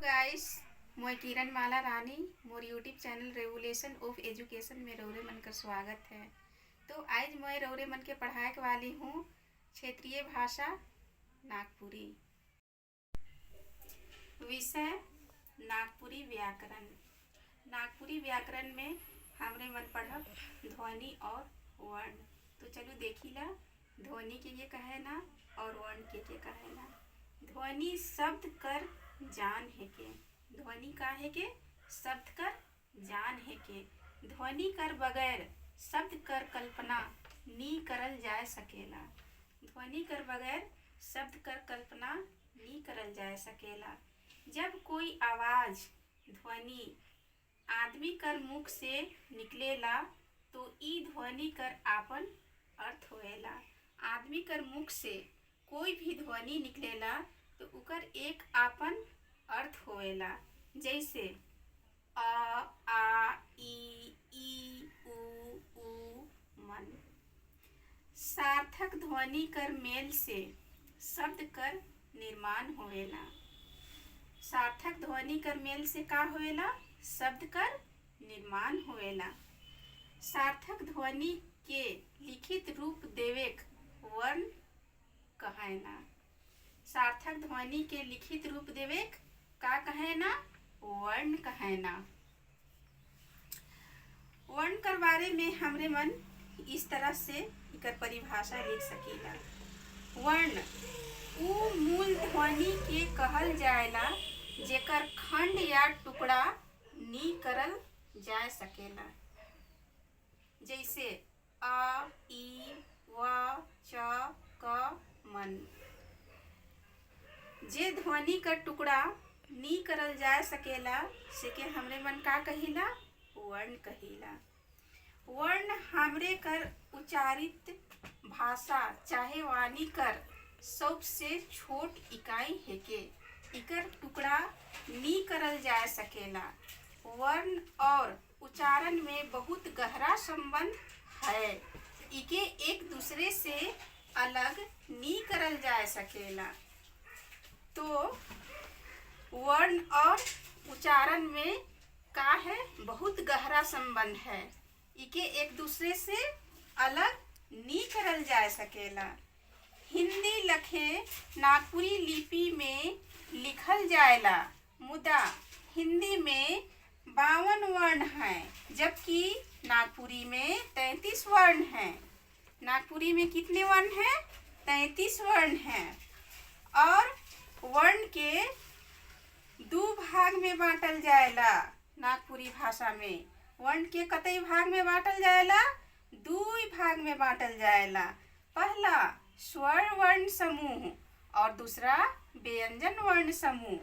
Guys, मैं किरण माला रानी मोर YouTube channel revolution of education में रौरे मन का स्वागत है। तो आज मैं रौरे मन के पढ़ाए वाली हूँ क्षेत्रीय भाषा नागपुरी। विषय नागपुरी व्याकरण। नागपुरी व्याकरण में हमरे मन पढ़ब ध्वनि और वर्ण। तो चलो देखिला ध्वनि के कहेला और वर्ण के कहेला। ध्वनि शब्द कर जान है के। ध्वनि का है के शब्द कर जान है के। ध्वनि कर बगैर शब्द कर कल्पना नी करल जा सकेला। ध्वनि कर बगैर शब्द कर कल्पना नी करल जा सकेला। जब कोई आवाज ध्वनि आदमी कर मुख से निकलेला तो ई ध्वनि कर आपन अर्थ होएला। आदमी कर मुख से कोई भी ध्वनि निकलेला तो उकर एक आपन अर्थ होएला। जैसे अ, आ, ई, उ, मन। सार्थक ध्वनि कर मेल से शब्द कर निर्माण होएला। सार्थक ध्वनि कर मेल से का होएला? शब्द कर निर्माण होएला। सार्थक ध्वनि के लिखित रूप देवेक वर्ण कहेना। सार्थक ध्वनि के लिखित रूप देवेक का कहेना? वर्ण कहेना। वर्ण कर बारे में हमरे मन इस तरह से इकर परिभाषा लिख सकीला। वर्ण उ मूल ध्वनि के कहल जाएला जेकर खंड या टुकड़ा नी करल जा सकेला। जैसे आ, ई, व, च, क, मन। जे ध्वनि का टुकड़ा नी करल जा सकेला से के हमरे मन का कहिला? वर्ण कहिला। वर्ण हमरे कर उच्चारित भाषा चाहे वाणी कर सबसे छोट इकाई है के इकर टुकड़ा नी करल जा सकेला। वर्ण और उच्चारण में बहुत गहरा संबंध है। इके एक दूसरे से अलग नी करल जा सकेला। तो वर्ण और उच्चारण में का है? बहुत गहरा संबंध है। इके एक दूसरे से अलग नी करल जा सकेला। हिंदी लखे नागपुरी लिपि में लिखल जाएला, मुदा हिंदी में 52 वर्ण हैं जबकि नागपुरी में 33 वर्ण हैं। नागपुरी में कितने वर्ण हैं? 33 वर्ण हैं। और वर्ण के दो भाग में बांटल जाएला। नागपुरी भाषा में वर्ण के कतई भाग में बांटल जाएला? दो भाग में बांटल जाएला। पहला स्वर वर्ण समूह और दूसरा व्यंजन वर्ण समूह।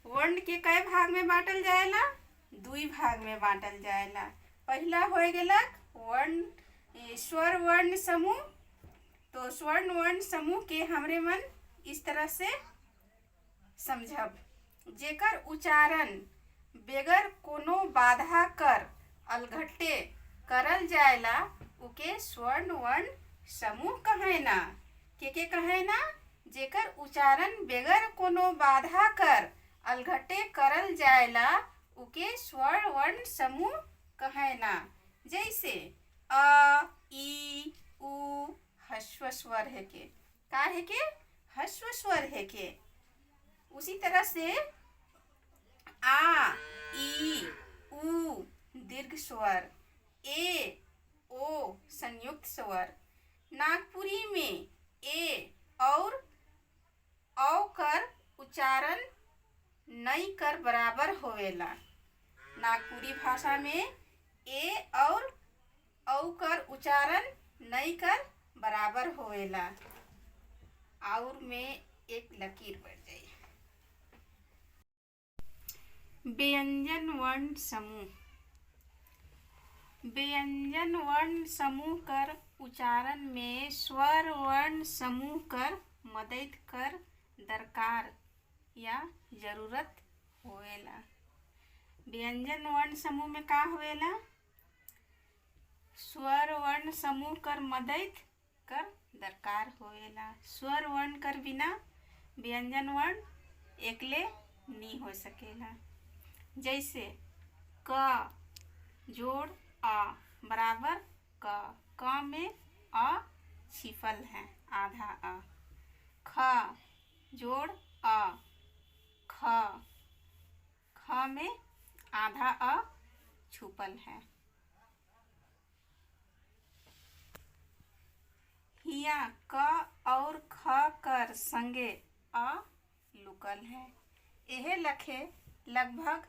वर्ण के कई भाग में बांटल जाएला? दो भाग में बांटल जाएला। पहला हो गेलक वर्ण स्वर वर्ण समूह। तो स्वर्ण वर्ण समूह के हमरे मन इस तरह से समझब जेकर उच्चारण बेगर कोनो बाधा कर अलघट्टे करल जाएला उके स्वर्ण वर्ण समूह कहेना। के कहेना? जेकर उच्चारण बेगर कोनो बाधा कर अलघट्टे करल जाएला उके स्वर्ण वर्ण समूह कहेना। जैसे अ, ई, उ ह्रस्व स्वर है के। का है के? ह्रस्व स्वर है के। उसी तरह से आ, ई, उ दीर्घ स्वर, ए, ओ संयुक्त स्वर। नागपुरी में ए और औ कर उच्चारण नई कर बराबर होवेला। नागपुरी भाषा में ए और औ कर उच्चारण नई कर बराबर होवेला। और में एक लकीर बढ़ जाए। व्यंजन वर्ण समूह। व्यंजन वर्ण समूह कर उच्चारण में स्वर वर्ण समूह कर मदद कर दरकार या जरूरत होवेला। व्यंजन वर्ण समूह में का होवेला? स्वर वर्ण समूह कर मदद कर दरकार होवेला। स्वर वर्ण कर बिना व्यंजन वर्ण एकले नी हो सकेला। जैसे क जोड़ अ बराबर क में अ छिपल है आधा अ। ख जोड़ अ ख में आधा अ छुपल है। हिया क और ख कर संगे अ लुकल है। यह लखे लगभग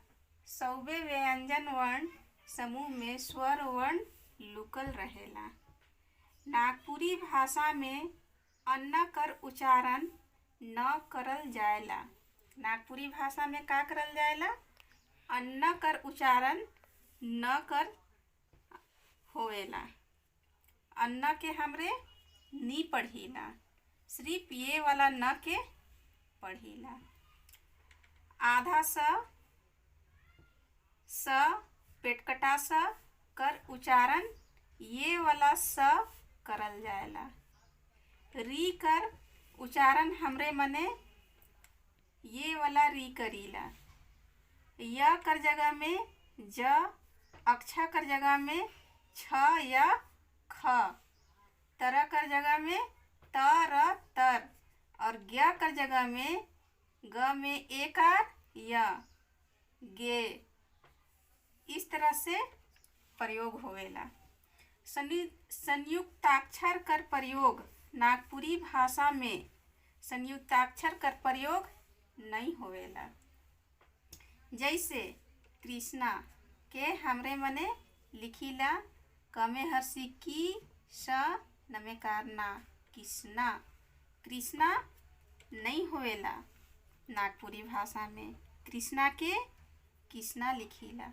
100 व्यंजन वर्ण समूह में स्वर वर्ण लुकल रहेला। नागपुरी भाषा में अन्ना कर उच्चारण न करल जाएला। नागपुरी भाषा में का करल जाएला? अन्ना कर उच्चारण न कर होएला। अन्ना के हमरे नी पढ़ीला, सिर्फ ये वाला न के पढ़ीला। आधा स पेटकटा स कर उच्चारण ये वाला स करल जाएला। री कर उच्चारण हमरे मने ये वाला री करीला। य कर जगह में ज, अक्षा कर जगह में छ या ख, तर कर जगह में तर तर और ज्ञ कर जगह में ग में एकार या गे। इस तरह से प्रयोग होवेला। संयुक्ताक्षर कर प्रयोग नागपुरी भाषा में संयुक्ताक्षर कर प्रयोग नहीं होवेला। जैसे कृष्णा के हमरे मने लिखीला कमे हर्षी की स नमे कारना कृष्णा। कृष्णा नहीं होवेला नागपुरी भाषा में, कृष्णा के कृष्णा लिखीला।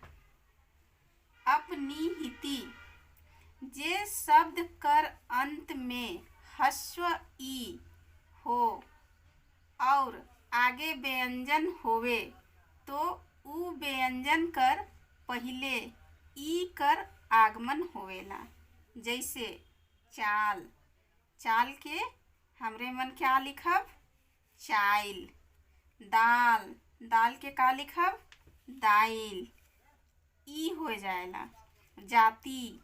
अपनिहिति जे शब्द कर अंत में ह्रस्व ई हो और आगे व्यंजन होवे तो उ व्यंजन कर पहिले ई कर आगमन होवेला। जैसे चाल, चाल के हमरे मन क्या लिखब? चाइल। दाल, दाल के का लिखब? दाइल। ई हो जाएला। जाति,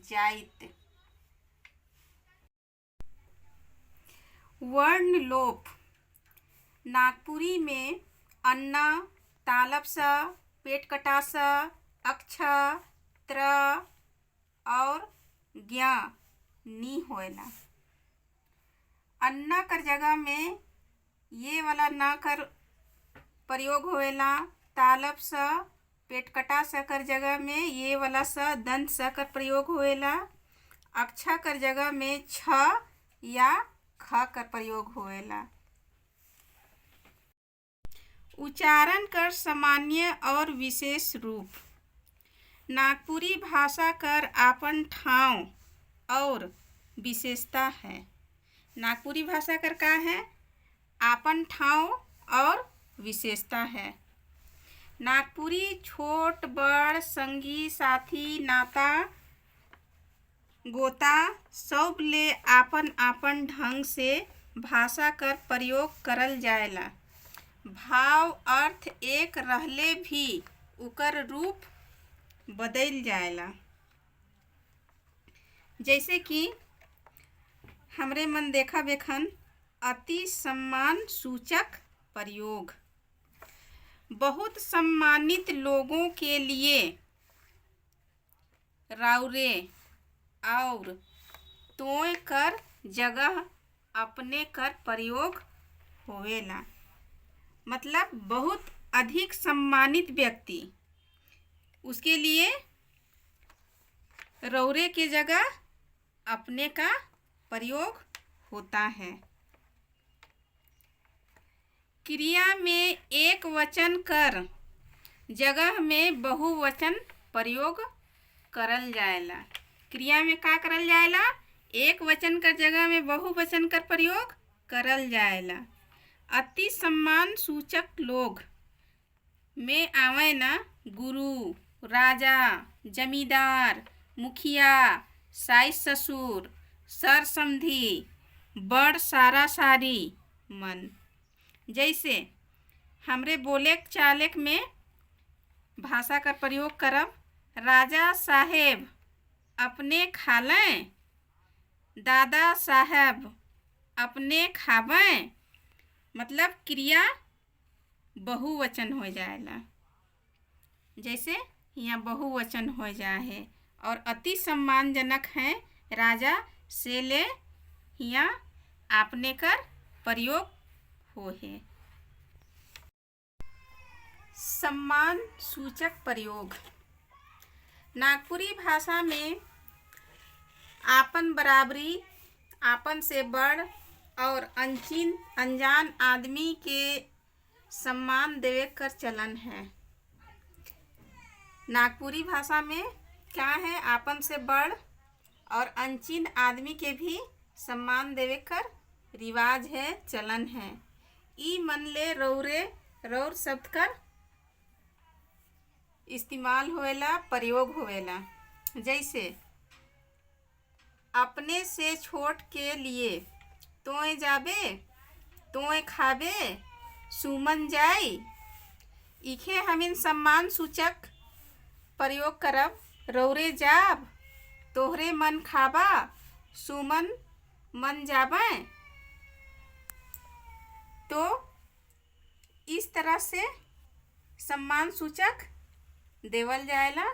जाइत। वर्ण लोप नागपुरी में अन्ना, तालब स, पेटकटा स, अक्ष, त्र और ज्ञ नी होएला। अन्ना कर जगह में ये वाला ना कर प्रयोग होएला। तालब स पेटकटा स कर जगह में ये वाला स दंत स कर प्रयोग होएला। अक्षा कर जगह में छ या ख कर प्रयोग होएला। उच्चारण कर सामान्य और विशेष रूप नागपुरी भाषा कर आपन ठाव और विशेषता है। नागपुरी भाषा कर का है? आपन ठाव और विशेषता है। नागपुरी छोट बड़ संगी साथी नाता गोता सब ले आपन आपन ढंग से भाषा कर प्रयोग करल जाएला। भाव अर्थ एक रहले भी उकर रूप बदल जाएला। जैसे कि हमरे मन देखा बेखन अति सम्मान सूचक प्रयोग। बहुत सम्मानित लोगों के लिए राउरे और तोय कर जगह अपने कर प्रयोग होवेला। मतलब बहुत अधिक सम्मानित व्यक्ति, उसके लिए रौरे के जगह अपने का प्रयोग होता है। क्रिया में एक वचन कर जगह में बहुवचन प्रयोग करल जाएला। क्रिया में का करल जाएला? एक वचन कर जगह में बहुवचन कर प्रयोग करल जाएला। अति सम्मान सूचक लोग में आवे ना गुरु, राजा, जमींदार, मुखिया, सास ससुर, सर समधी, बड़ सारा सारी मन। जैसे हमरे बोले चालक में भाषा का प्रयोग करब। राजा साहेब अपने खा लें, दादा साहब अपने खावें। मतलब क्रिया बहुवचन हो जाएला, जैसे यहाँ बहुवचन हो जाए है और अति सम्मानजनक है। राजा से ले यहाँ आपने कर प्रयोग हो है। सम्मान सूचक प्रयोग। नागपुरी भाषा में आपन बराबरी, आपन से बड़ और अनजान आदमी के सम्मान देवे कर चलन है। नागपुरी भाषा में क्या है, आपन से बड़ और अनचिन आदमी के भी सम्मान देवे कर रिवाज है, चलन है। ई मन ले रौर शब्द कर इस्तेमाल होएला, प्रयोग होएला। जैसे अपने से छोट के लिए तोय जाबे, तोय खाबे, सुमन जाई। इखे हमिन सम्मान सूचक प्रयोग करब। रौरे जाब, तोहरे मन खाबा, सुमन मन जाबे। तो इस तरह से सम्मान सूचक देवल जाएला।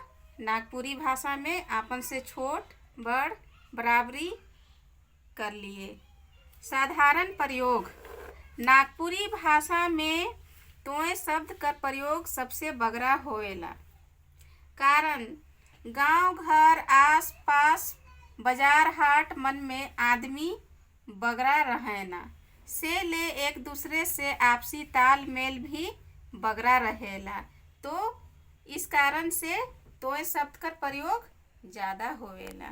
नागपुरी भाषा में आपन से छोट बड़ बराबरी कर लिए। साधारण प्रयोग। नागपुरी भाषा में तोय शब्द का प्रयोग सबसे बगरा होएला, कारण गांव घर आस पास बाजार हाट मन में आदमी बगरा रहेला, से ले एक दूसरे से आपसी तालमेल भी बगरा रहेला। तो इस कारण से तोय शब्द का प्रयोग ज़्यादा होवेला।